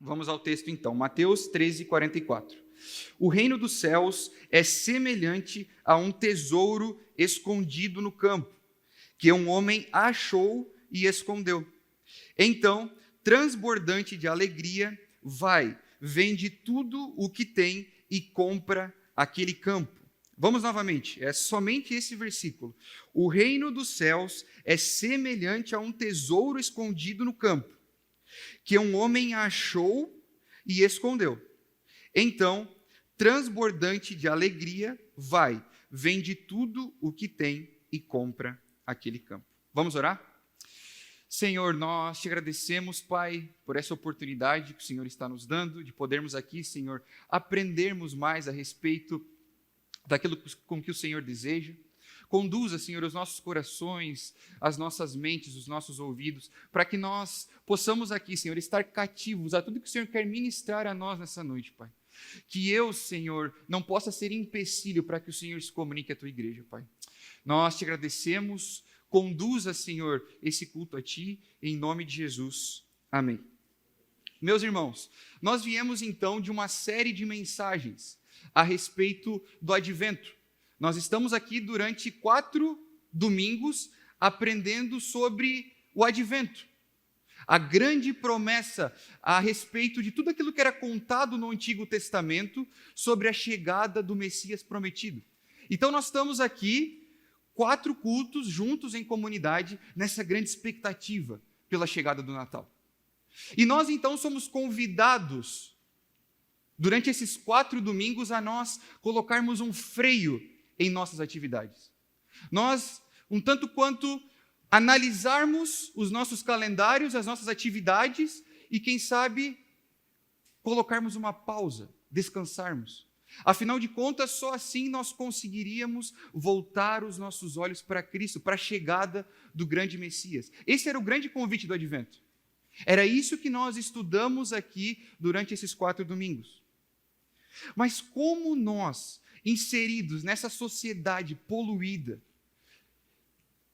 Vamos ao texto então, Mateus 13:44. O reino dos céus é semelhante a um tesouro escondido no campo, que um homem achou e escondeu. Então, transbordante de alegria, vai, vende tudo o que tem e compra aquele campo. Vamos novamente, é somente esse versículo. O reino dos céus é semelhante a um tesouro escondido no campo, que um homem achou e escondeu. Então, transbordante de alegria, vai, vende tudo o que tem e compra aquele campo. Vamos orar? Senhor, nós te agradecemos, Pai, por essa oportunidade que o Senhor está nos dando, de podermos aqui, Senhor, aprendermos mais a respeito daquilo com que o Senhor deseja. Conduza, Senhor, os nossos corações, as nossas mentes, os nossos ouvidos, para que nós possamos aqui, Senhor, estar cativos a tudo que o Senhor quer ministrar a nós nessa noite, Pai. Que eu, Senhor, não possa ser empecilho para que o Senhor se comunique à tua igreja, Pai. Nós te agradecemos, conduza, Senhor, esse culto a Ti, em nome de Jesus. Amém. Meus irmãos, nós viemos então de uma série de mensagens a respeito do advento. Nós estamos aqui durante 4 domingos aprendendo sobre o advento. A grande promessa a respeito de tudo aquilo que era contado no Antigo Testamento sobre a chegada do Messias prometido. Então nós estamos aqui, 4 cultos juntos em comunidade, nessa grande expectativa pela chegada do Natal. E nós então somos convidados, durante esses 4 domingos, a nós colocarmos um freio em nossas atividades. Nós, um tanto quanto, analisarmos os nossos calendários, as nossas atividades e, quem sabe, colocarmos uma pausa, descansarmos. Afinal de contas, só assim nós conseguiríamos voltar os nossos olhos para Cristo, para a chegada do grande Messias. Esse era o grande convite do Advento. Era isso que nós estudamos aqui durante esses 4 domingos. Mas como nós, inseridos nessa sociedade poluída,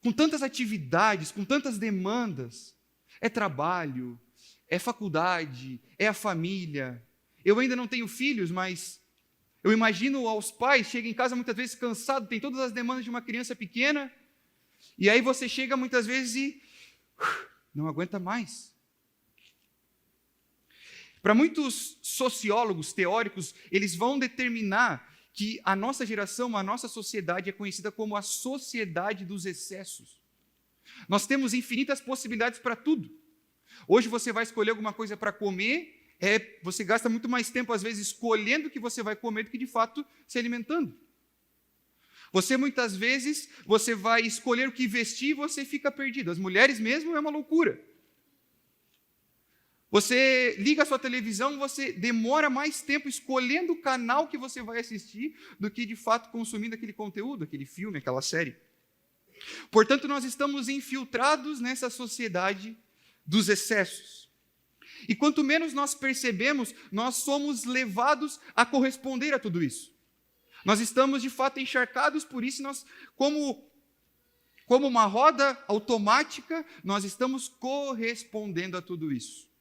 com tantas atividades, com tantas demandas, é trabalho, é faculdade, é a família. Eu ainda não tenho filhos, mas eu imagino aos pais, chega em casa muitas vezes cansado, tem todas as demandas de uma criança pequena, e aí você chega muitas vezes e não aguenta mais. Para muitos sociólogos, teóricos, eles vão determinar que a nossa geração, a nossa sociedade é conhecida como a sociedade dos excessos. Nós temos infinitas possibilidades para tudo. Hoje você vai escolher alguma coisa para comer, você gasta muito mais tempo, às vezes, escolhendo o que você vai comer do que, de fato, se alimentando. Muitas vezes, você vai escolher o que vestir e você fica perdido. As mulheres mesmo é uma loucura. Você liga a sua televisão, você demora mais tempo escolhendo o canal que você vai assistir do que, de fato, consumindo aquele conteúdo, aquele filme, aquela série. Portanto, nós estamos infiltrados nessa sociedade dos excessos. E quanto menos nós percebemos, nós somos levados a corresponder a tudo isso. Nós estamos, de fato, encharcados por isso, nós, como uma roda automática, nós estamos correspondendo a tudo isso.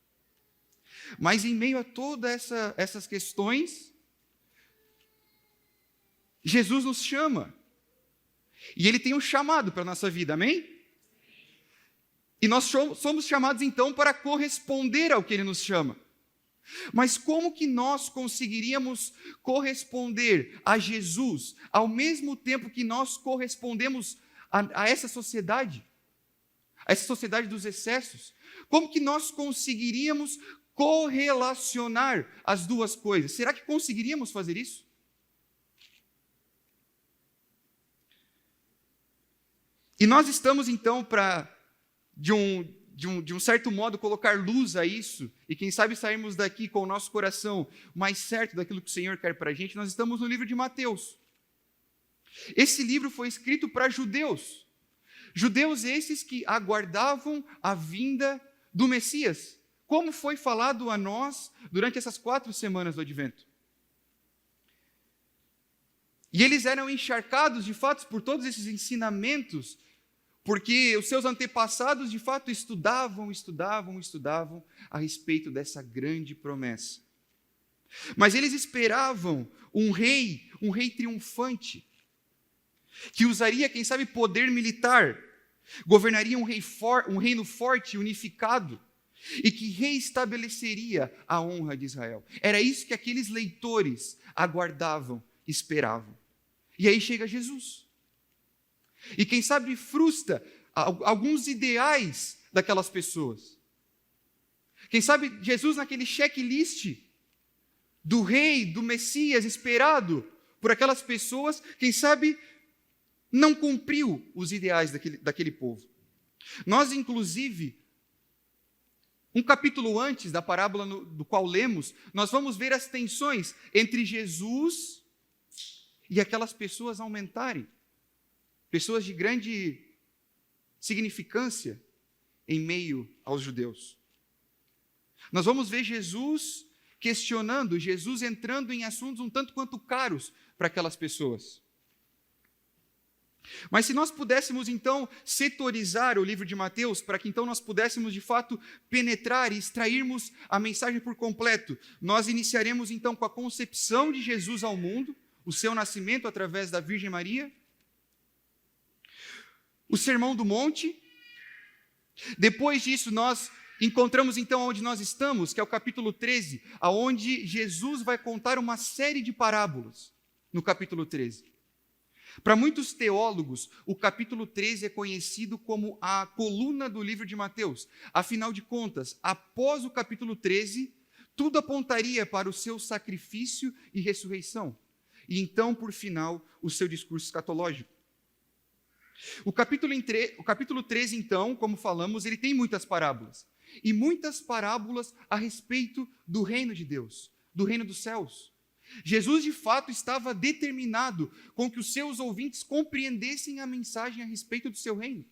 Mas em meio a todas essas questões, Jesus nos chama. E Ele tem um chamado para a nossa vida, amém? E nós somos chamados então para corresponder ao que Ele nos chama. Mas como que nós conseguiríamos corresponder a Jesus ao mesmo tempo que nós correspondemos a essa sociedade dos excessos? Como que nós conseguiríamos correlacionar as duas coisas? Será que conseguiríamos fazer isso? E nós estamos então de um certo modo, colocar luz a isso, e quem sabe sairmos daqui com o nosso coração mais certo daquilo que o Senhor quer para a gente. Nós estamos no livro de Mateus. Esse livro foi escrito para judeus. Judeus esses que aguardavam a vinda do Messias, como foi falado a nós durante essas 4 semanas do Advento. E eles eram encharcados, de fato, por todos esses ensinamentos, porque os seus antepassados de fato estudavam a respeito dessa grande promessa. Mas eles esperavam um rei triunfante, que usaria, quem sabe, poder militar, governaria um reino forte, unificado, e que reestabeleceria a honra de Israel. Era isso que aqueles leitores aguardavam, esperavam. E aí chega Jesus. E quem sabe frustra alguns ideais daquelas pessoas. Quem sabe Jesus naquele checklist do rei, do Messias esperado por aquelas pessoas, quem sabe não cumpriu os ideais daquele povo. Nós, inclusive, um capítulo antes da parábola do qual lemos, nós vamos ver as tensões entre Jesus e aquelas pessoas aumentarem. Pessoas de grande significância em meio aos judeus. Nós vamos ver Jesus questionando, Jesus entrando em assuntos um tanto quanto caros para aquelas pessoas. Mas se nós pudéssemos então setorizar o livro de Mateus, para que então nós pudéssemos de fato penetrar e extrairmos a mensagem por completo, nós iniciaremos então com a concepção de Jesus ao mundo, o seu nascimento através da Virgem Maria, o Sermão do Monte. Depois disso, nós encontramos então onde nós estamos, que é o capítulo 13, aonde Jesus vai contar uma série de parábolas no capítulo 13. Para muitos teólogos, o capítulo 13 é conhecido como a coluna do livro de Mateus. Afinal de contas, após o capítulo 13, tudo apontaria para o seu sacrifício e ressurreição. E então, por final, o seu discurso escatológico. O capítulo 13, então, como falamos, ele tem muitas parábolas. E muitas parábolas a respeito do reino de Deus, do reino dos céus. Jesus, de fato, estava determinado com que os seus ouvintes compreendessem a mensagem a respeito do seu reino.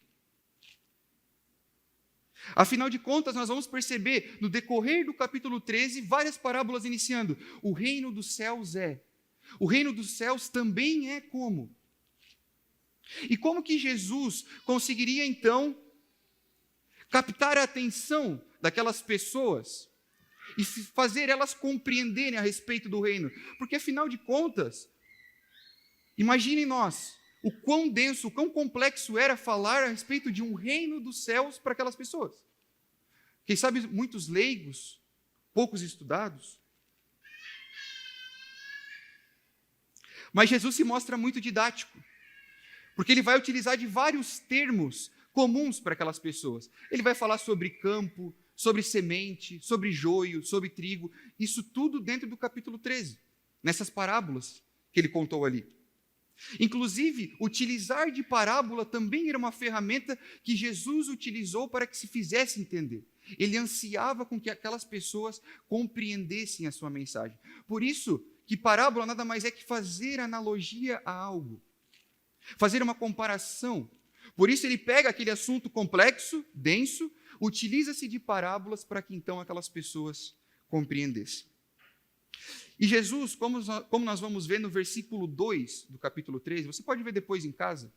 Afinal de contas, nós vamos perceber, no decorrer do capítulo 13, várias parábolas iniciando. O reino dos céus é. O reino dos céus também é como. E como que Jesus conseguiria, então, captar a atenção daquelas pessoas e fazer elas compreenderem a respeito do reino? Porque, afinal de contas, imaginem nós, o quão denso, o quão complexo era falar a respeito de um reino dos céus para aquelas pessoas. Quem sabe muitos leigos, poucos estudados. Mas Jesus se mostra muito didático, porque ele vai utilizar de vários termos comuns para aquelas pessoas. Ele vai falar sobre campo, sobre semente, sobre joio, sobre trigo, isso tudo dentro do capítulo 13, nessas parábolas que ele contou ali. Inclusive, utilizar de parábola também era uma ferramenta que Jesus utilizou para que se fizesse entender. Ele ansiava com que aquelas pessoas compreendessem a sua mensagem. Por isso, que parábola nada mais é que fazer analogia a algo, fazer uma comparação. Por isso ele pega aquele assunto complexo, denso, utiliza-se de parábolas para que então aquelas pessoas compreendessem. E Jesus, como nós vamos ver no versículo 2 do capítulo 13, você pode ver depois em casa,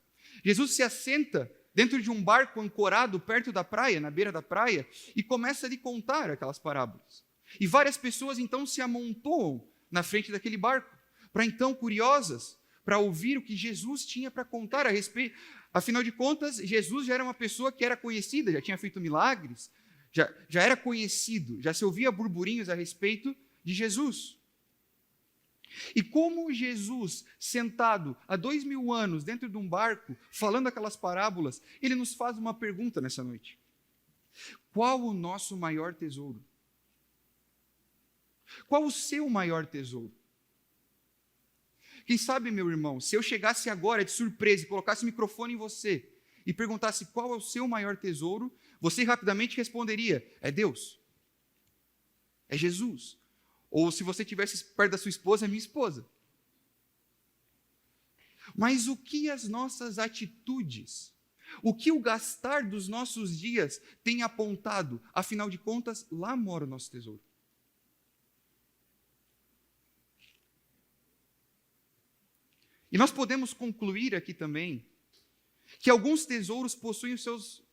Jesus se assenta dentro de um barco ancorado perto da praia, na beira da praia, e começa a lhe contar aquelas parábolas. E várias pessoas então se amontoam na frente daquele barco, para então, curiosas, para ouvir o que Jesus tinha para contar a respeito. Afinal de contas, Jesus já era uma pessoa que era conhecida, já tinha feito milagres, já era conhecido, já se ouvia burburinhos a respeito de Jesus. E como Jesus, sentado há 2000 anos dentro de um barco, falando aquelas parábolas, ele nos faz uma pergunta nessa noite. Qual o nosso maior tesouro? Qual o seu maior tesouro? Quem sabe, meu irmão, se eu chegasse agora de surpresa e colocasse o microfone em você e perguntasse qual é o seu maior tesouro, você rapidamente responderia, é Deus, é Jesus. Ou se você estivesse perto da sua esposa, é minha esposa. Mas o que as nossas atitudes, o que o gastar dos nossos dias tem apontado? Afinal de contas, lá mora o nosso tesouro. E nós podemos concluir aqui também que alguns tesouros possuem os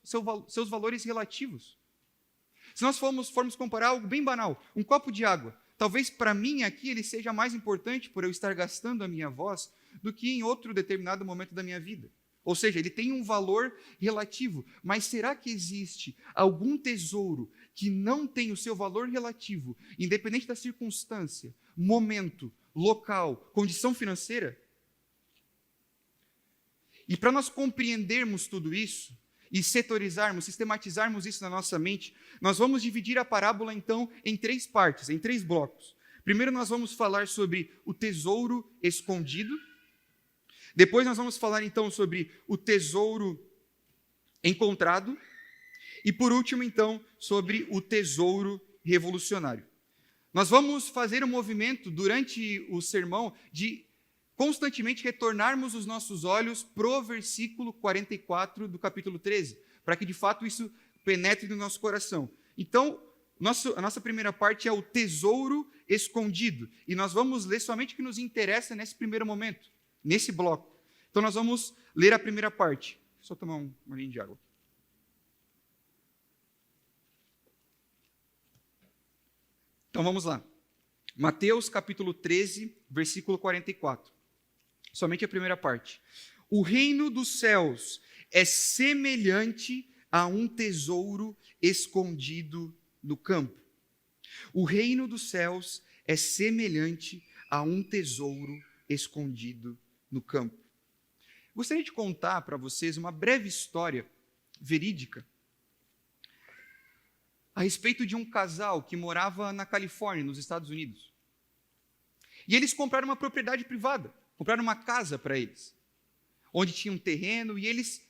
seus valores relativos. Se nós formos comparar algo bem banal, um copo de água, talvez para mim aqui ele seja mais importante por eu estar gastando a minha voz do que em outro determinado momento da minha vida. Ou seja, ele tem um valor relativo. Mas será que existe algum tesouro que não tem o seu valor relativo, independente da circunstância, momento, local, condição financeira? E para nós compreendermos tudo isso, e setorizarmos, sistematizarmos isso na nossa mente, nós vamos dividir a parábola, então, em 3 partes, em 3 blocos. Primeiro nós vamos falar sobre o tesouro escondido. Depois nós vamos falar, então, sobre o tesouro encontrado. E, por último, então, sobre o tesouro revolucionário. Nós vamos fazer um movimento durante o sermão de constantemente retornarmos os nossos olhos para o versículo 44 do capítulo 13, para que de fato isso penetre no nosso coração. Então, a nossa primeira parte é o tesouro escondido, e nós vamos ler somente o que nos interessa nesse primeiro momento, nesse bloco. Então, nós vamos ler a primeira parte. Só tomar um golinho de água. Então, vamos lá. Mateus capítulo 13, versículo 44. Somente a primeira parte. O reino dos céus é semelhante a um tesouro escondido no campo. O reino dos céus é semelhante a um tesouro escondido no campo. Gostaria de contar para vocês uma breve história verídica a respeito de um casal que morava na Califórnia, nos Estados Unidos. E eles compraram uma propriedade privada. Compraram uma casa para eles, onde tinha um terreno, e eles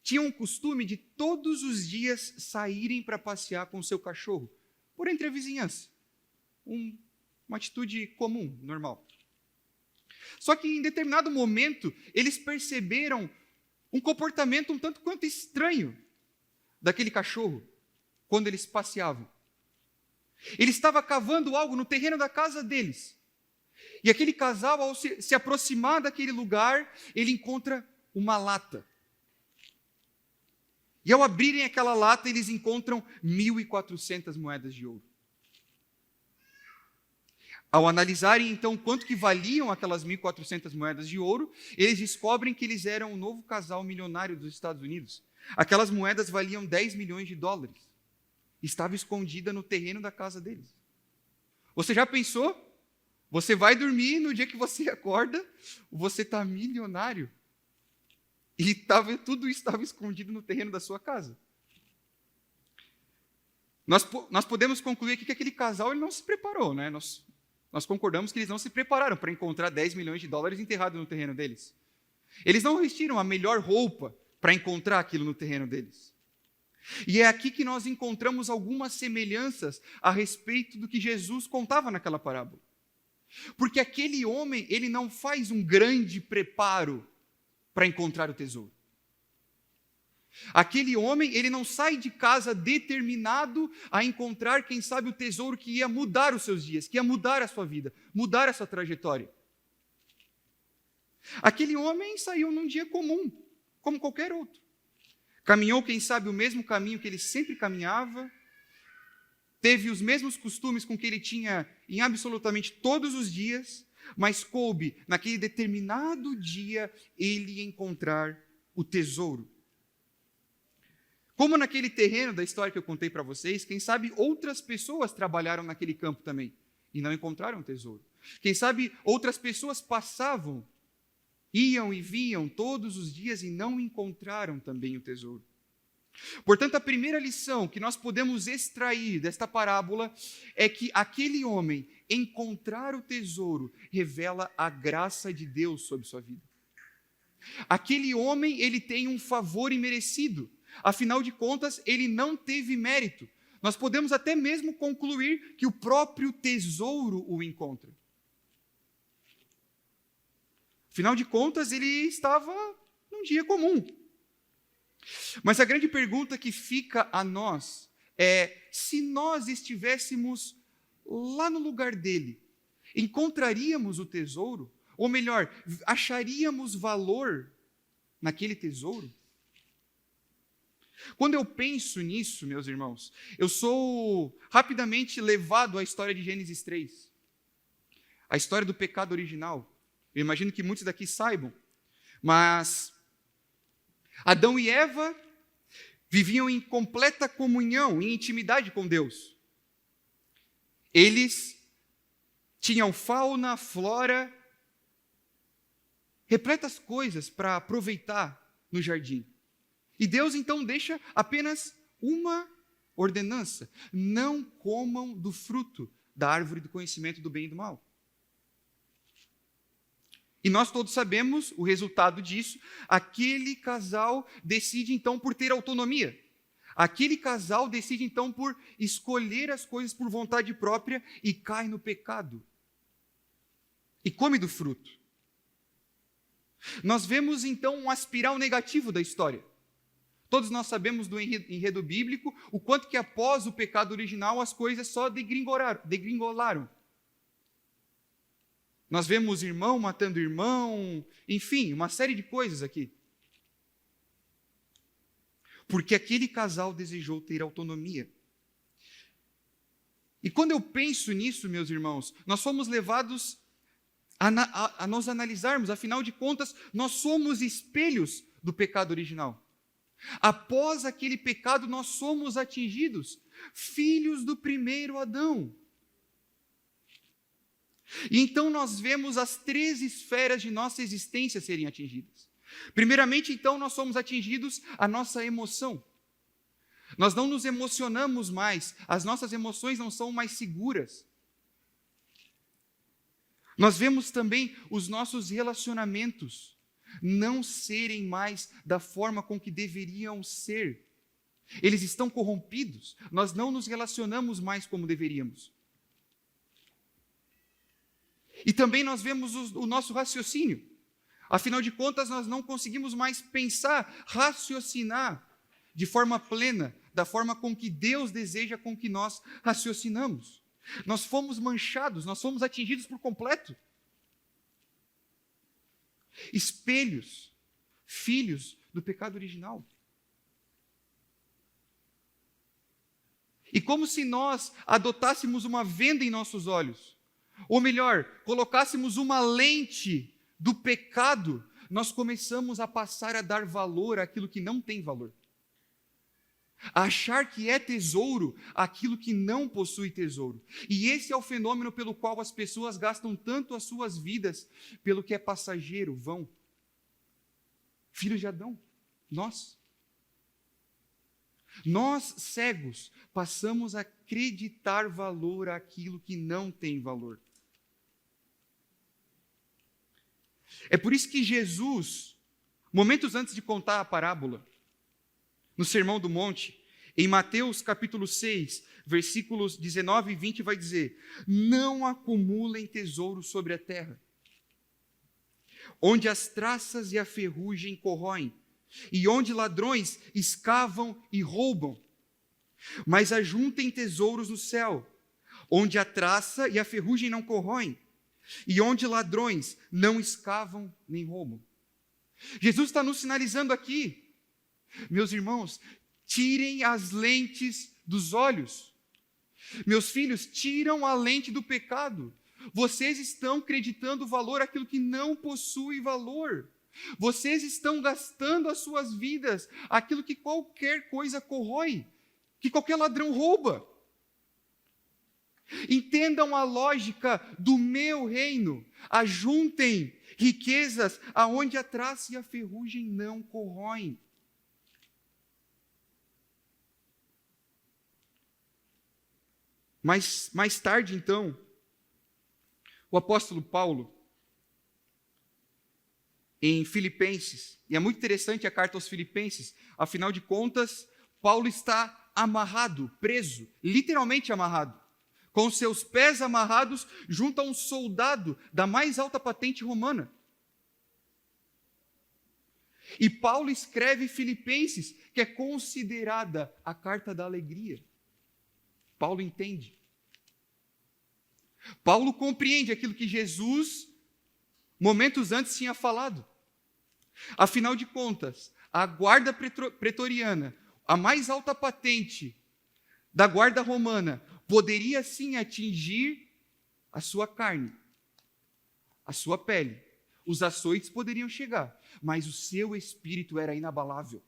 tinham o costume de todos os dias saírem para passear com o seu cachorro, por entre a vizinhança. Uma atitude comum, normal. Só que em determinado momento, eles perceberam um comportamento um tanto quanto estranho daquele cachorro, quando eles passeavam. Ele estava cavando algo no terreno da casa deles. E aquele casal, ao se aproximar daquele lugar, ele encontra uma lata. E ao abrirem aquela lata, eles encontram 1.400 moedas de ouro. Ao analisarem, então, quanto que valiam aquelas 1.400 moedas de ouro, eles descobrem que eles eram o novo casal milionário dos Estados Unidos. Aquelas moedas valiam 10 milhões de dólares. Estava escondida no terreno da casa deles. Você já pensou? Você vai dormir, no dia que você acorda, você está milionário. E tudo isso estava escondido no terreno da sua casa. Nós podemos concluir aqui que aquele casal ele não se preparou, né? Nós concordamos que eles não se prepararam para encontrar 10 milhões de dólares enterrados no terreno deles. Eles não vestiram a melhor roupa para encontrar aquilo no terreno deles. E é aqui que nós encontramos algumas semelhanças a respeito do que Jesus contava naquela parábola. Porque aquele homem, ele não faz um grande preparo para encontrar o tesouro. Aquele homem, ele não sai de casa determinado a encontrar, quem sabe, o tesouro que ia mudar os seus dias, que ia mudar a sua vida, mudar a sua trajetória. Aquele homem saiu num dia comum, como qualquer outro. Caminhou, quem sabe, o mesmo caminho que ele sempre caminhava, teve os mesmos costumes com que ele tinha em absolutamente todos os dias, mas coube, naquele determinado dia, ele encontrar o tesouro. Como naquele terreno da história que eu contei para vocês, quem sabe outras pessoas trabalharam naquele campo também e não encontraram o tesouro. Quem sabe outras pessoas passavam, iam e vinham todos os dias e não encontraram também o tesouro. Portanto, a primeira lição que nós podemos extrair desta parábola é que aquele homem encontrar o tesouro revela a graça de Deus sobre sua vida. Aquele homem, ele tem um favor imerecido. Afinal de contas, ele não teve mérito. Nós podemos até mesmo concluir que o próprio tesouro o encontra. Afinal de contas, ele estava num dia comum. Mas a grande pergunta que fica a nós é: se nós estivéssemos lá no lugar dele, encontraríamos o tesouro? Ou melhor, acharíamos valor naquele tesouro? Quando eu penso nisso, meus irmãos, eu sou rapidamente levado à história de Gênesis 3, a história do pecado original. Eu imagino que muitos daqui saibam, mas Adão e Eva viviam em completa comunhão, em intimidade com Deus. Eles tinham fauna, flora, repletas coisas para aproveitar no jardim. E Deus então deixa apenas uma ordenança: não comam do fruto da árvore do conhecimento do bem e do mal. E nós todos sabemos o resultado disso. Aquele casal decide então por ter autonomia. Aquele casal decide então por escolher as coisas por vontade própria e cai no pecado. E come do fruto. Nós vemos então um espiral negativo da história. Todos nós sabemos do enredo bíblico, o quanto que após o pecado original as coisas só degringolaram. Nós vemos irmão matando irmão, enfim, uma série de coisas aqui. Porque aquele casal desejou ter autonomia. E quando eu penso nisso, meus irmãos, nós somos levados a nos analisarmos, afinal de contas, nós somos espelhos do pecado original. Após aquele pecado, nós somos atingidos, filhos do primeiro Adão. E então nós vemos as 3 esferas de nossa existência serem atingidas. Primeiramente, então, nós somos atingidos a nossa emoção. Nós não nos emocionamos mais, as nossas emoções não são mais seguras. Nós vemos também os nossos relacionamentos não serem mais da forma com que deveriam ser. Eles estão corrompidos. Nós não nos relacionamos mais como deveríamos. E também nós vemos o nosso raciocínio. Afinal de contas, nós não conseguimos mais pensar, raciocinar de forma plena, da forma com que Deus deseja com que nós raciocinamos. Nós fomos manchados, nós fomos atingidos por completo. Espelhos, filhos do pecado original. E como se nós adotássemos uma venda em nossos olhos, ou melhor, colocássemos uma lente do pecado, nós começamos a passar a dar valor àquilo que não tem valor. A achar que é tesouro aquilo que não possui tesouro. E esse é o fenômeno pelo qual as pessoas gastam tanto as suas vidas, pelo que é passageiro, vão. Filhos de Adão, nós. Nós, cegos, passamos a acreditar valor àquilo que não tem valor. É por isso que Jesus, momentos antes de contar a parábola, no Sermão do Monte, em Mateus capítulo 6, versículos 19 e 20, vai dizer: não acumulem tesouros sobre a terra, onde as traças e a ferrugem corroem, e onde ladrões escavam e roubam, mas ajuntem tesouros no céu, onde a traça e a ferrugem não corroem, e onde ladrões não escavam nem roubam. Jesus está nos sinalizando aqui, meus irmãos, tirem as lentes dos olhos. Meus filhos, tiram a lente do pecado. Vocês estão acreditando valor àquilo que não possui valor. Vocês estão gastando as suas vidas aquilo que qualquer coisa corrói, que qualquer ladrão rouba. Entendam a lógica do meu reino. Ajuntem riquezas aonde a traça e a ferrugem não corroem. Mas mais tarde, então, o apóstolo Paulo, em Filipenses, e é muito interessante a carta aos Filipenses, afinal de contas, Paulo está amarrado, preso, literalmente amarrado, com seus pés amarrados junto a um soldado da mais alta patente romana. E Paulo escreve Filipenses, que é considerada a carta da alegria. Paulo entende. Paulo compreende aquilo que Jesus, momentos antes, tinha falado. Afinal de contas, a guarda pretoriana, a mais alta patente da guarda romana, poderia sim atingir a sua carne, a sua pele. Os açoites poderiam chegar, mas o seu espírito era inabalável.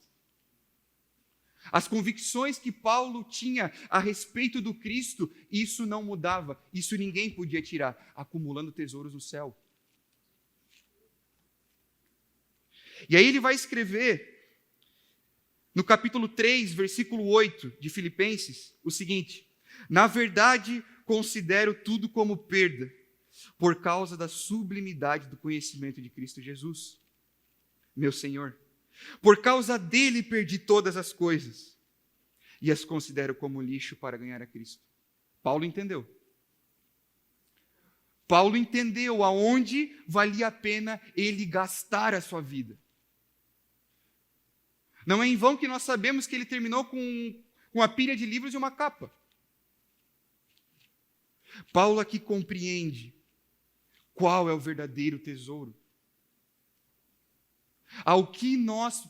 As convicções que Paulo tinha a respeito do Cristo, isso não mudava, isso ninguém podia tirar, acumulando tesouros no céu. E aí ele vai escrever, no capítulo 3, versículo 8 de Filipenses, o seguinte: na verdade, considero tudo como perda, por causa da sublimidade do conhecimento de Cristo Jesus, meu Senhor. Por causa dele perdi todas as coisas e as considero como lixo para ganhar a Cristo. Paulo entendeu. Paulo entendeu aonde valia a pena ele gastar a sua vida. Não é em vão que nós sabemos que ele terminou com uma pilha de livros e uma capa. Paulo aqui compreende qual é o verdadeiro tesouro. Ao que nós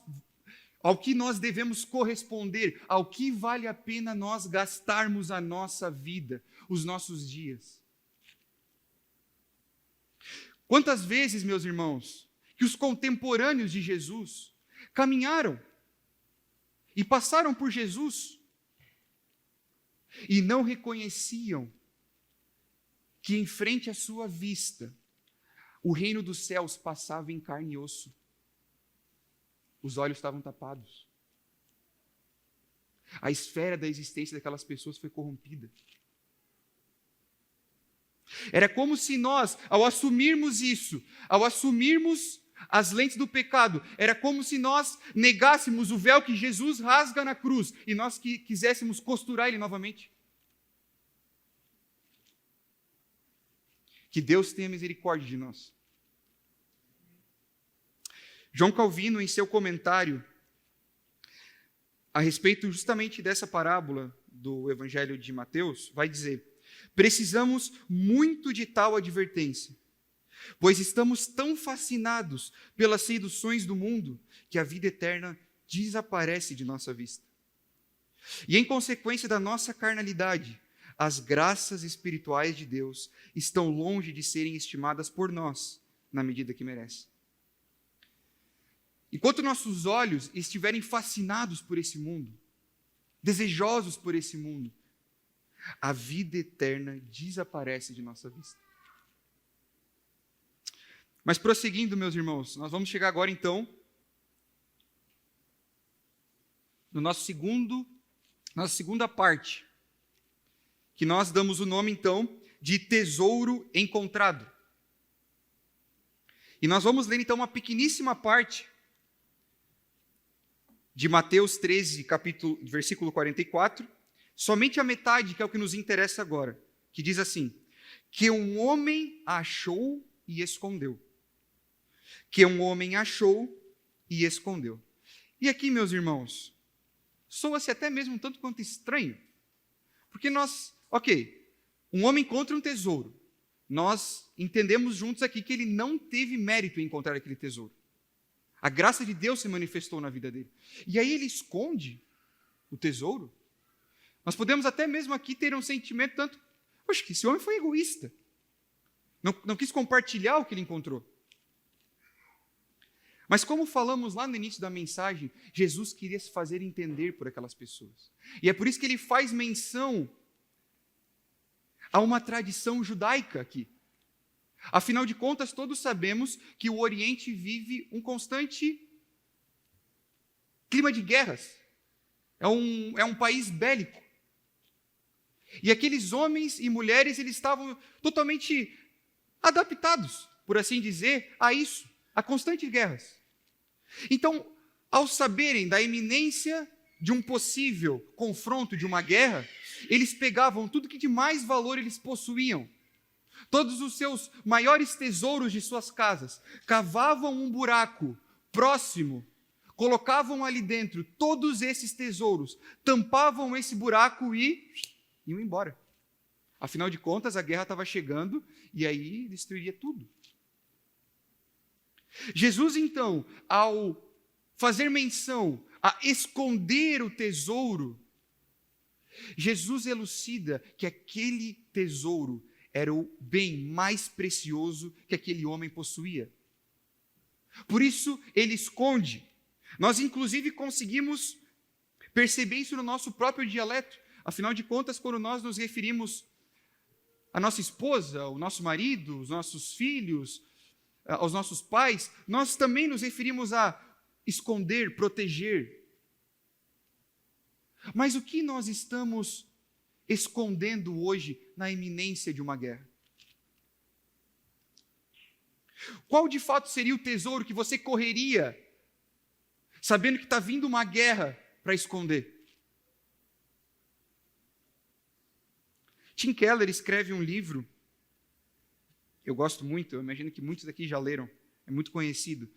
devemos corresponder, ao que vale a pena nós gastarmos a nossa vida, os nossos dias. Quantas vezes, meus irmãos, que os contemporâneos de Jesus caminharam e passaram por Jesus e não reconheciam que em frente à sua vista o reino dos céus passava em carne e osso. Os olhos estavam tapados. A esfera da existência daquelas pessoas foi corrompida. Era como se nós, ao assumirmos isso, ao assumirmos as lentes do pecado, era como se nós negássemos o véu que Jesus rasga na cruz e nós quiséssemos costurar ele novamente. Que Deus tenha misericórdia de nós. João Calvino, em seu comentário a respeito justamente dessa parábola do Evangelho de Mateus, vai dizer: precisamos muito de tal advertência, pois estamos tão fascinados pelas seduções do mundo que a vida eterna desaparece de nossa vista. E em consequência da nossa carnalidade, as graças espirituais de Deus estão longe de serem estimadas por nós na medida que merecem. Enquanto nossos olhos estiverem fascinados por esse mundo, desejosos por esse mundo, a vida eterna desaparece de nossa vista. Mas prosseguindo, meus irmãos, nós vamos chegar agora então no nossa segunda parte, que nós damos o nome então de tesouro encontrado. E nós vamos ler então uma pequeníssima parte de Mateus 13, versículo 44, somente a metade, que é o que nos interessa agora, que diz assim: que um homem achou e escondeu. Que um homem achou e escondeu. E aqui, meus irmãos, soa-se até mesmo um tanto quanto estranho, porque um homem encontra um tesouro. Nós entendemos juntos aqui que ele não teve mérito em encontrar aquele tesouro. A graça de Deus se manifestou na vida dele. E aí ele esconde o tesouro. Nós podemos até mesmo aqui ter um sentimento tanto: poxa, que esse homem foi egoísta. Não quis compartilhar o que ele encontrou. Mas como falamos lá no início da mensagem, Jesus queria se fazer entender por aquelas pessoas. E é por isso que ele faz menção a uma tradição judaica aqui. Afinal de contas, todos sabemos que o Oriente vive um constante clima de guerras. É um país bélico. E aqueles homens e mulheres, eles estavam totalmente adaptados, por assim dizer, a isso, a constantes guerras. Então, ao saberem da iminência de um possível confronto, de uma guerra, eles pegavam tudo que de mais valor eles possuíam, todos os seus maiores tesouros de suas casas, cavavam um buraco próximo, colocavam ali dentro todos esses tesouros, tampavam esse buraco e iam embora. Afinal de contas, a guerra estava chegando e aí destruiria tudo. Jesus, então, ao fazer menção a esconder o tesouro, Jesus elucida que aquele tesouro era o bem mais precioso que aquele homem possuía. Por isso, ele esconde. Nós, inclusive, conseguimos perceber isso no nosso próprio dialeto. Afinal de contas, quando nós nos referimos à nossa esposa, ao nosso marido, aos nossos filhos, aos nossos pais, nós também nos referimos a esconder, proteger. Mas o que nós estamos escondendo hoje na iminência de uma guerra? Qual de fato seria o tesouro que você correria, sabendo que está vindo uma guerra, para esconder? Tim Keller escreve um livro, eu gosto muito, eu imagino que muitos daqui já leram, é muito conhecido,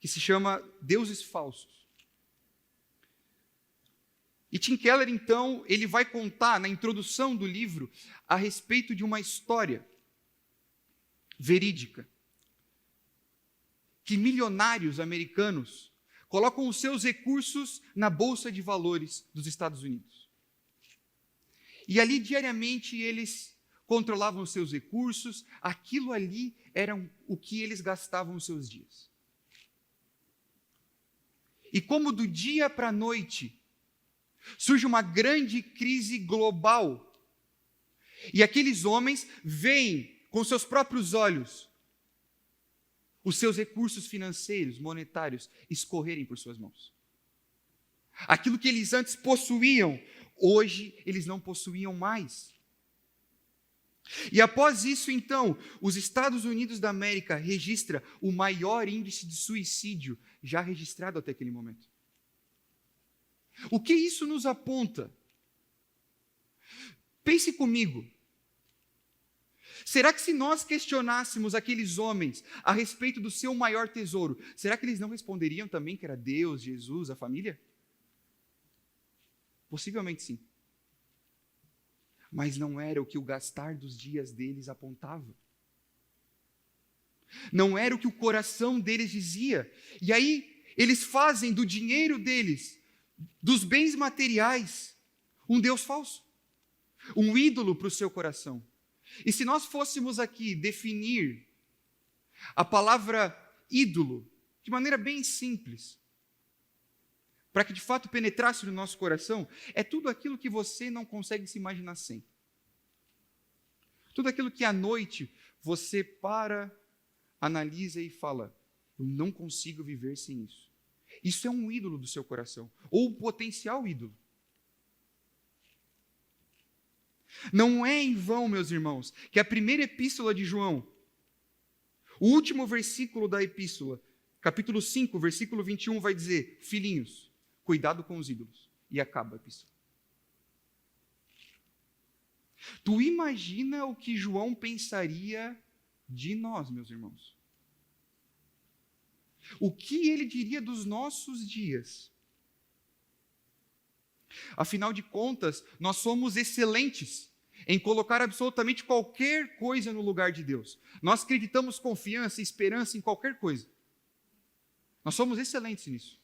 que se chama Deuses Falsos. E Tim Keller, então, ele vai contar na introdução do livro a respeito de uma história verídica, que milionários americanos colocam os seus recursos na Bolsa de Valores dos Estados Unidos. E ali, diariamente, eles controlavam os seus recursos, aquilo ali era o que eles gastavam os seus dias. E como do dia para a noite, surge uma grande crise global, e aqueles homens veem com seus próprios olhos os seus recursos financeiros, monetários, escorrerem por suas mãos. Aquilo que eles antes possuíam, hoje eles não possuíam mais. E após isso, então, os Estados Unidos da América registra o maior índice de suicídio já registrado até aquele momento. O que isso nos aponta? Pense comigo. Será que se nós questionássemos aqueles homens a respeito do seu maior tesouro, será que eles não responderiam também que era Deus, Jesus, a família? Possivelmente sim. Mas não era o que o gastar dos dias deles apontava. Não era o que o coração deles dizia. E aí, eles fazem do dinheiro deles, dos bens materiais, um Deus falso. Um ídolo para o seu coração. E se nós fôssemos aqui definir a palavra ídolo de maneira bem simples, para que de fato penetrasse no nosso coração, é tudo aquilo que você não consegue se imaginar sem. Tudo aquilo que à noite você para, analisa e fala, eu não consigo viver sem isso. Isso é um ídolo do seu coração, ou um potencial ídolo. Não é em vão, meus irmãos, que a primeira epístola de João, o último versículo da epístola, capítulo 5, versículo 21, vai dizer, filhinhos, cuidado com os ídolos. E acaba a epístola. Tu imagina o que João pensaria de nós, meus irmãos? O que ele diria dos nossos dias? Afinal de contas, nós somos excelentes em colocar absolutamente qualquer coisa no lugar de Deus. Nós acreditamos confiança e esperança em qualquer coisa. Nós somos excelentes nisso.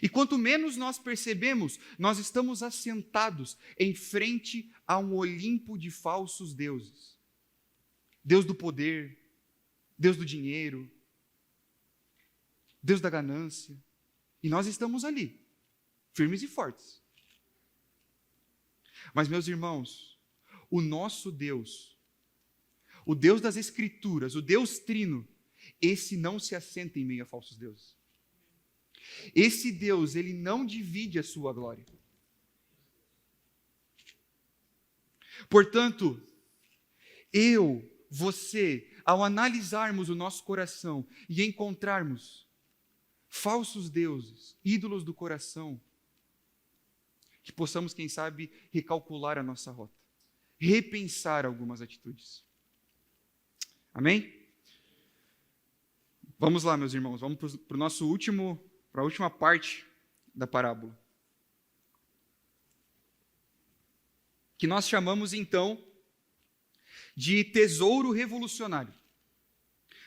E quanto menos nós percebemos, nós estamos assentados em frente a um Olimpo de falsos deuses. Deus do poder, Deus do dinheiro, Deus da ganância. E nós estamos ali, firmes e fortes. Mas, meus irmãos, o nosso Deus, o Deus das Escrituras, o Deus Trino, esse não se assenta em meio a falsos deuses. Esse Deus, ele não divide a sua glória. Portanto, você, ao analisarmos o nosso coração e encontrarmos falsos deuses, ídolos do coração, que possamos, quem sabe, recalcular a nossa rota, repensar algumas atitudes. Amém? Vamos lá, meus irmãos, vamos para a última parte da parábola. Que nós chamamos, então, de tesouro revolucionário.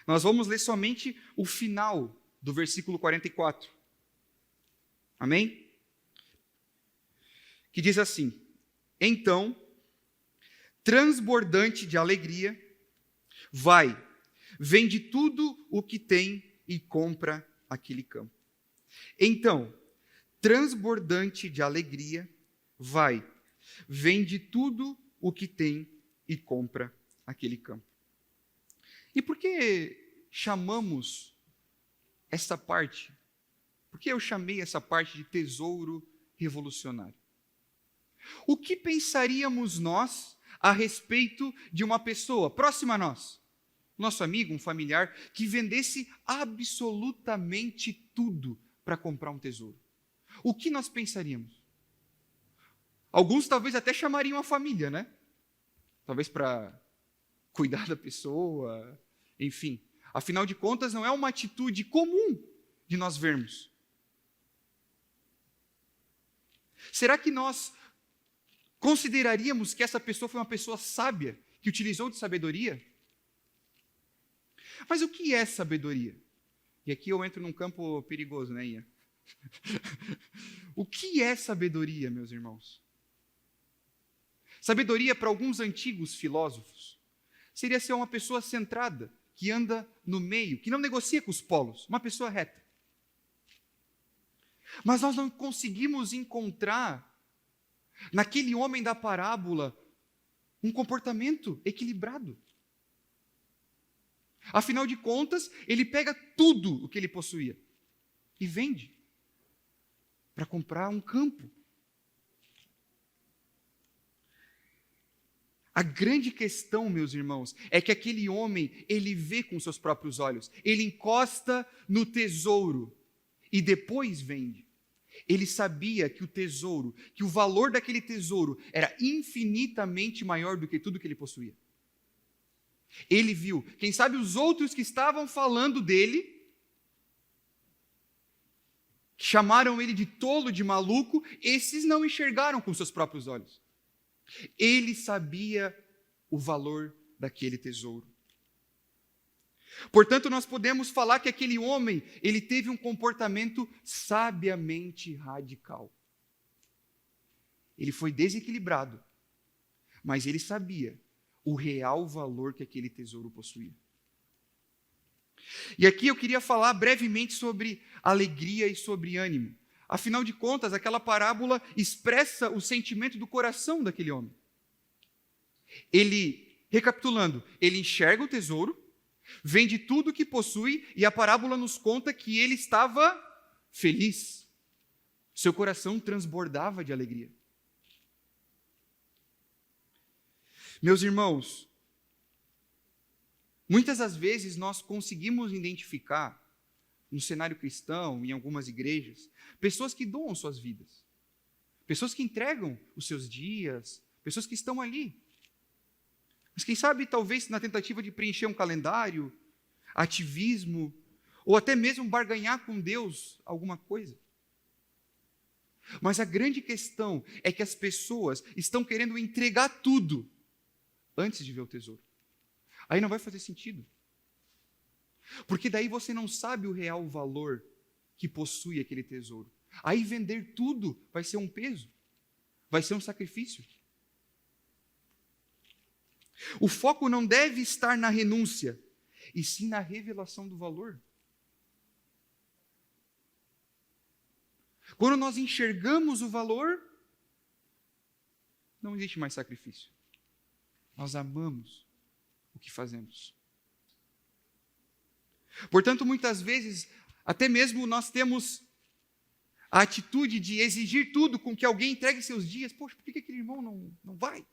Nós vamos ler somente o final do versículo 44. Amém? Que diz assim: então, transbordante de alegria, vai, vende tudo o que tem e compra aquele campo. Então, transbordante de alegria, vai, vende tudo o que tem e compra aquele campo. E por que chamamos essa parte? Por que eu chamei essa parte de tesouro revolucionário? O que pensaríamos nós a respeito de uma pessoa próxima a nós, nosso amigo, um familiar, que vendesse absolutamente tudo para comprar um tesouro? O que nós pensaríamos? Alguns talvez até chamariam a família, né? Talvez para cuidar da pessoa, enfim. Afinal de contas, não é uma atitude comum de nós vermos. Será que nós consideraríamos que essa pessoa foi uma pessoa sábia, que utilizou de sabedoria? Mas o que é sabedoria? E aqui eu entro num campo perigoso, né, Ian? O que é sabedoria, meus irmãos? Sabedoria, para alguns antigos filósofos, seria ser uma pessoa centrada, que anda no meio, que não negocia com os polos, uma pessoa reta. Mas nós não conseguimos encontrar naquele homem da parábola um comportamento equilibrado. Afinal de contas, ele pega tudo o que ele possuía e vende para comprar um campo. A grande questão, meus irmãos, é que aquele homem, ele vê com seus próprios olhos, ele encosta no tesouro e depois vende. Ele sabia que o tesouro, que o valor daquele tesouro era infinitamente maior do que tudo que ele possuía. Ele viu, quem sabe os outros que estavam falando dele, que chamaram ele de tolo, de maluco, esses não enxergaram com seus próprios olhos. Ele sabia o valor daquele tesouro. Portanto, nós podemos falar que aquele homem, ele teve um comportamento sabiamente radical. Ele foi desequilibrado, mas ele sabia o real valor que aquele tesouro possuía. E aqui eu queria falar brevemente sobre alegria e sobre ânimo. Afinal de contas, aquela parábola expressa o sentimento do coração daquele homem. Ele, recapitulando, ele enxerga o tesouro, vende tudo o que possui, e a parábola nos conta que ele estava feliz. Seu coração transbordava de alegria. Meus irmãos, muitas das vezes nós conseguimos identificar, no cenário cristão, em algumas igrejas, pessoas que doam suas vidas, pessoas que entregam os seus dias, pessoas que estão ali. Mas quem sabe, talvez, na tentativa de preencher um calendário, ativismo, ou até mesmo barganhar com Deus alguma coisa. Mas a grande questão é que as pessoas estão querendo entregar tudo antes de ver o tesouro. Aí não vai fazer sentido. Porque daí você não sabe o real valor que possui aquele tesouro. Aí vender tudo vai ser um peso, vai ser um sacrifício. O foco não deve estar na renúncia, e sim na revelação do valor. Quando nós enxergamos o valor, não existe mais sacrifício. Nós amamos o que fazemos. Portanto, muitas vezes, até mesmo nós temos a atitude de exigir tudo com que alguém entregue seus dias. Poxa, por que aquele irmão não vai?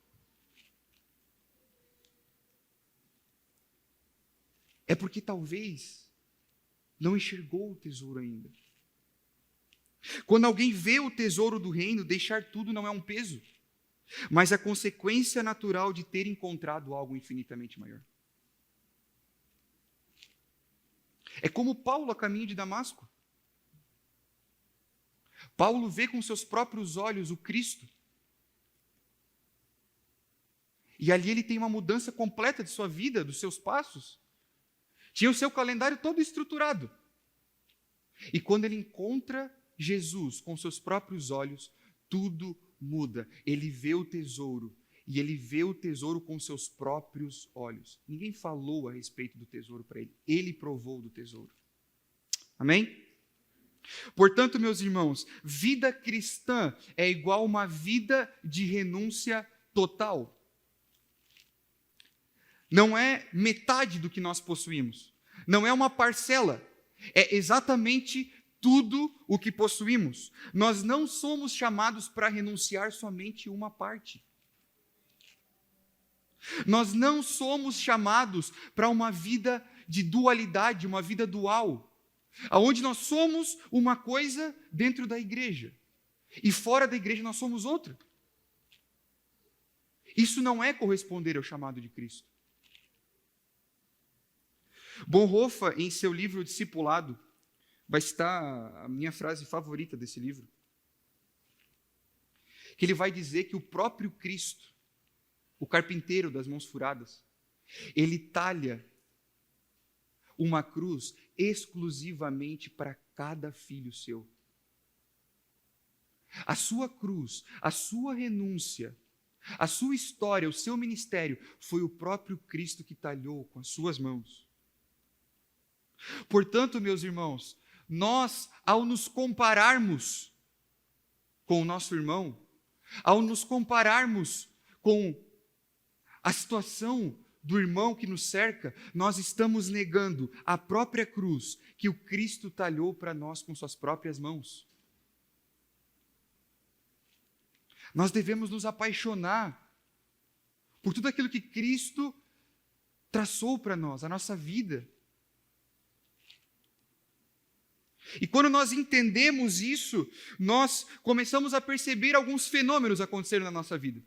É porque talvez não enxergou o tesouro ainda. Quando alguém vê o tesouro do reino, deixar tudo não é um peso, mas a consequência natural de ter encontrado algo infinitamente maior. É como Paulo a caminho de Damasco. Paulo vê com seus próprios olhos o Cristo. E ali ele tem uma mudança completa de sua vida, dos seus passos. tinha o seu calendário todo estruturado. E quando ele encontra Jesus com seus próprios olhos, tudo muda. Ele vê o tesouro, e ele vê o tesouro com seus próprios olhos. Ninguém falou a respeito do tesouro para ele. Ele provou do tesouro. Amém? Portanto, meus irmãos, vida cristã é igual a uma vida de renúncia total. Não é metade do que nós possuímos. Não é uma parcela. É exatamente tudo o que possuímos. Nós não somos chamados para renunciar somente uma parte. Nós não somos chamados para uma vida de dualidade, uma vida dual, onde nós somos uma coisa dentro da igreja e fora da igreja nós somos outra. Isso não é corresponder ao chamado de Cristo. Bonhoeffer, em seu livro Discipulado, vai citar a minha frase favorita desse livro, que ele vai dizer que o próprio Cristo, o carpinteiro das mãos furadas, ele talha uma cruz exclusivamente para cada filho seu. A sua cruz, a sua renúncia, a sua história, o seu ministério, foi o próprio Cristo que talhou com as suas mãos. Portanto, meus irmãos, nós, ao nos compararmos com o nosso irmão, ao nos compararmos com a situação do irmão que nos cerca, nós estamos negando a própria cruz que o Cristo talhou para nós com suas próprias mãos. Nós devemos nos apaixonar por tudo aquilo que Cristo traçou para nós, a nossa vida. E quando nós entendemos isso, nós começamos a perceber alguns fenômenos acontecendo na nossa vida.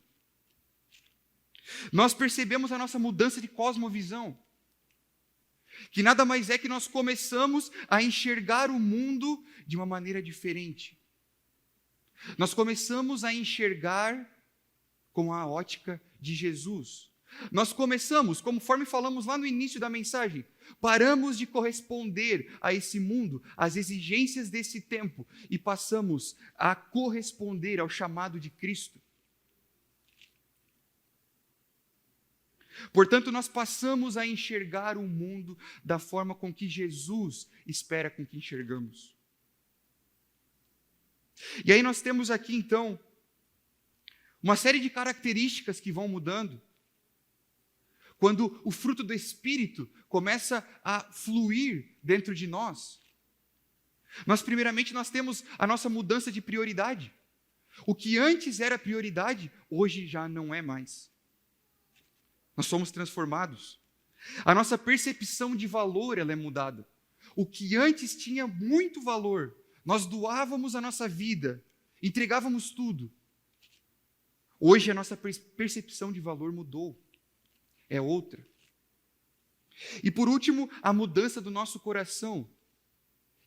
Nós percebemos a nossa mudança de cosmovisão, que nada mais é que nós começamos a enxergar o mundo de uma maneira diferente. Nós começamos a enxergar com a ótica de Jesus. Nós começamos, conforme falamos lá no início da mensagem, paramos de corresponder a esse mundo, às exigências desse tempo, e passamos a corresponder ao chamado de Cristo. Portanto, nós passamos a enxergar o mundo da forma com que Jesus espera com que enxergamos. E aí nós temos aqui, então, uma série de características que vão mudando. Quando o fruto do Espírito começa a fluir dentro de nós, primeiramente, nós temos a nossa mudança de prioridade. O que antes era prioridade, hoje já não é mais. Nós somos transformados. A nossa percepção de valor, ela é mudada. O que antes tinha muito valor, nós doávamos a nossa vida, entregávamos tudo. Hoje a nossa percepção de valor mudou. É outra. E por último, a mudança do nosso coração,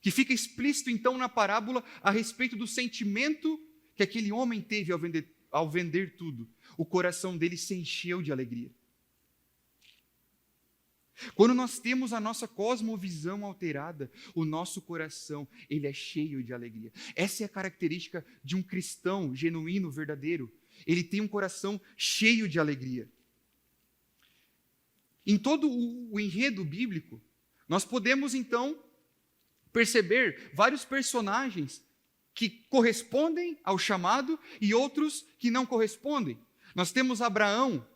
que fica explícito então na parábola a respeito do sentimento que aquele homem teve ao vender tudo. O coração dele se encheu de alegria. Quando nós temos a nossa cosmovisão alterada, o nosso coração, ele é cheio de alegria. Essa é a característica de um cristão genuíno, verdadeiro. Ele tem um coração cheio de alegria. Em todo o enredo bíblico, nós podemos então perceber vários personagens que correspondem ao chamado e outros que não correspondem. Nós temos Abraão,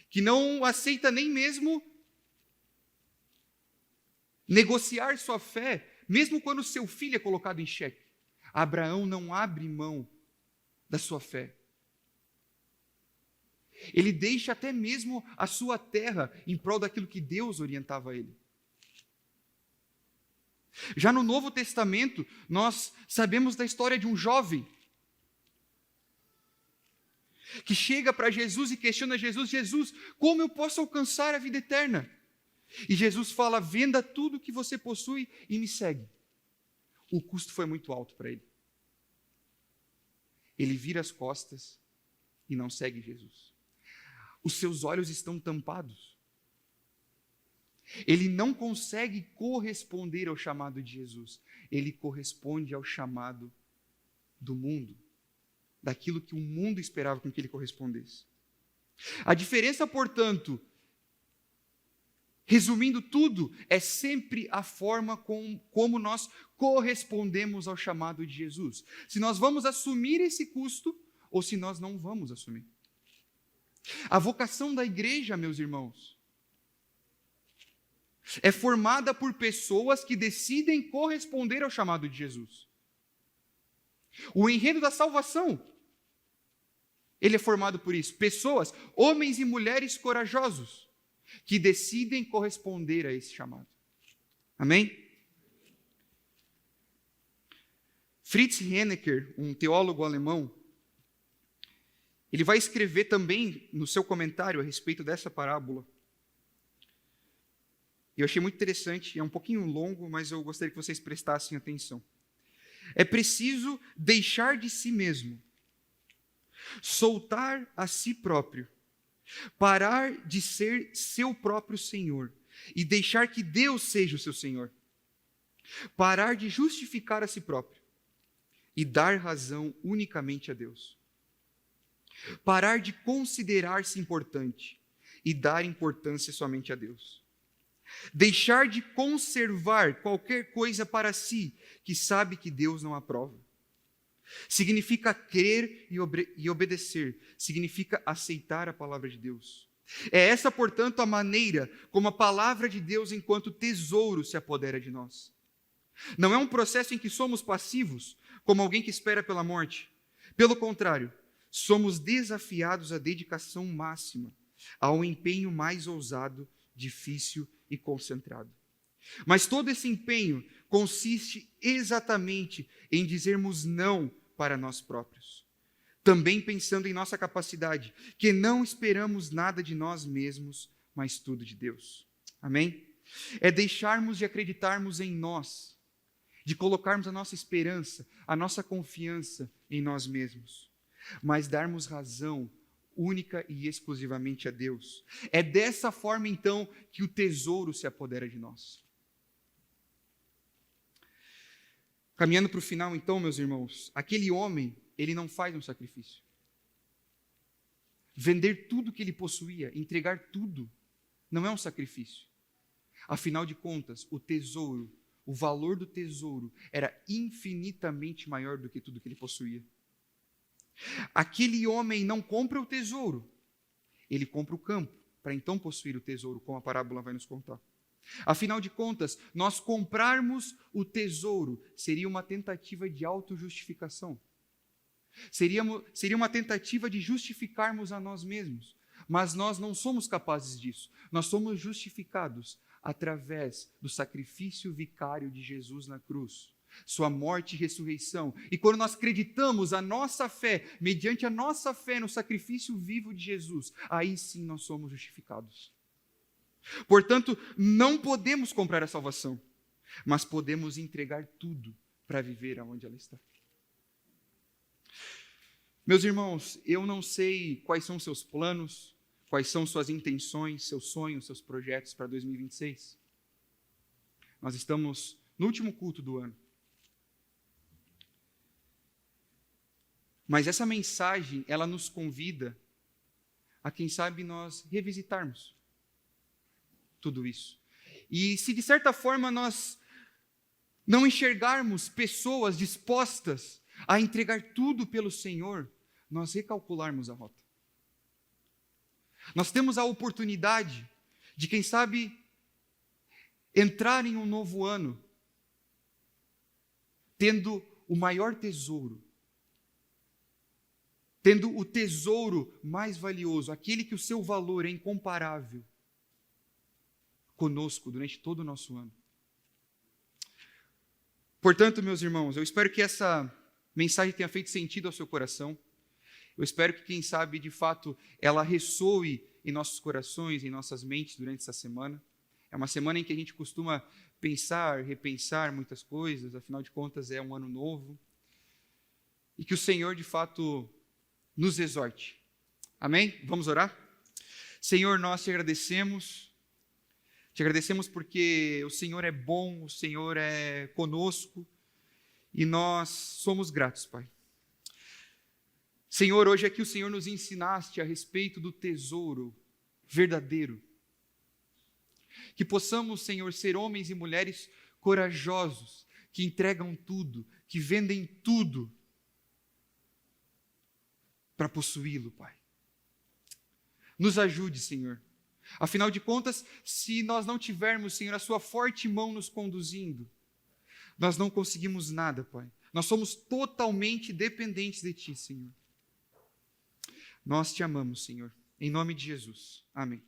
que não aceita nem mesmo negociar sua fé, mesmo quando seu filho é colocado em xeque. Abraão não abre mão da sua fé. Ele deixa até mesmo a sua terra em prol daquilo que Deus orientava ele. Já no Novo Testamento, nós sabemos da história de um jovem que chega para Jesus e questiona Jesus: Jesus, como eu posso alcançar a vida eterna? E Jesus fala: venda tudo que você possui e me segue. O custo foi muito alto para ele. Ele vira as costas e não segue Jesus. Os seus olhos estão tampados. Ele não consegue corresponder ao chamado de Jesus. Ele corresponde ao chamado do mundo, daquilo que o mundo esperava com que ele correspondesse. A diferença, portanto, resumindo tudo, é sempre a forma como nós correspondemos ao chamado de Jesus. Se nós vamos assumir esse custo ou se nós não vamos assumir. A vocação da igreja, meus irmãos, é formada por pessoas que decidem corresponder ao chamado de Jesus. O enredo da salvação, ele é formado por isso. Pessoas, homens e mulheres corajosos, que decidem corresponder a esse chamado. Amém? Fritz Hennecker, um teólogo alemão, ele vai escrever também no seu comentário a respeito dessa parábola. Eu achei muito interessante, é um pouquinho longo, mas eu gostaria que vocês prestassem atenção. É preciso deixar de si mesmo, soltar a si próprio, parar de ser seu próprio Senhor e deixar que Deus seja o seu Senhor. Parar de justificar a si próprio e dar razão unicamente a Deus. Parar de considerar-se importante e dar importância somente a Deus. Deixar de conservar qualquer coisa para si que sabe que Deus não aprova. Significa crer e obedecer. Significa aceitar a palavra de Deus. É essa, portanto, a maneira como a palavra de Deus, enquanto tesouro, se apodera de nós. Não é um processo em que somos passivos, como alguém que espera pela morte. Pelo contrário, somos desafiados à dedicação máxima, ao empenho mais ousado, difícil e concentrado. Mas todo esse empenho consiste exatamente em dizermos não para nós próprios. Também pensando em nossa capacidade, que não esperamos nada de nós mesmos, mas tudo de Deus. Amém? É deixarmos de acreditarmos em nós, de colocarmos a nossa esperança, a nossa confiança em nós mesmos, mas darmos razão única e exclusivamente a Deus. É dessa forma, então, que o tesouro se apodera de nós. Caminhando para o final, então, meus irmãos, aquele homem, ele não faz um sacrifício. Vender tudo que ele possuía, entregar tudo, não é um sacrifício. Afinal de contas, o tesouro, o valor do tesouro era infinitamente maior do que tudo que ele possuía. Aquele homem não compra o tesouro, ele compra o campo, para então possuir o tesouro, como a parábola vai nos contar. Afinal de contas, nós comprarmos o tesouro seria uma tentativa de autojustificação. Seria uma tentativa de justificarmos a nós mesmos. Mas nós não somos capazes disso. Nós somos justificados através do sacrifício vicário de Jesus na cruz. Sua morte e ressurreição. E quando nós acreditamos a nossa fé, mediante a nossa fé no sacrifício vivo de Jesus, aí sim nós somos justificados. Portanto, não podemos comprar a salvação, mas podemos entregar tudo para viver aonde ela está. Meus irmãos, eu não sei quais são seus planos, quais são suas intenções, seus sonhos, seus projetos para 2026. Nós estamos no último culto do ano. Mas essa mensagem, ela nos convida a, quem sabe, nós revisitarmos tudo isso. E se de certa forma nós não enxergarmos pessoas dispostas a entregar tudo pelo Senhor, nós recalcularmos a rota. Nós temos a oportunidade de, quem sabe, entrar em um novo ano tendo o maior tesouro, tendo o tesouro mais valioso, aquele que o seu valor é incomparável, conosco durante todo o nosso ano. Portanto, meus irmãos, eu espero que essa mensagem tenha feito sentido ao seu coração. Eu espero que, quem sabe, de fato, ela ressoe em nossos corações, em nossas mentes durante essa semana. É uma semana em que a gente costuma pensar, repensar muitas coisas, afinal de contas é um ano novo. E que o Senhor, de fato, nos exorte. Amém? Vamos orar? Senhor, nós te agradecemos Te agradecemos porque o Senhor é bom, o Senhor é conosco e nós somos gratos, Pai. Senhor, hoje aqui o Senhor nos ensinaste a respeito do tesouro verdadeiro. Que possamos, Senhor, ser homens e mulheres corajosos, que entregam tudo, que vendem tudo para possuí-lo, Pai. Nos ajude, Senhor. Afinal de contas, se nós não tivermos, Senhor, a sua forte mão nos conduzindo, nós não conseguimos nada, Pai. Nós somos totalmente dependentes de Ti, Senhor. Nós te amamos, Senhor. Em nome de Jesus. Amém.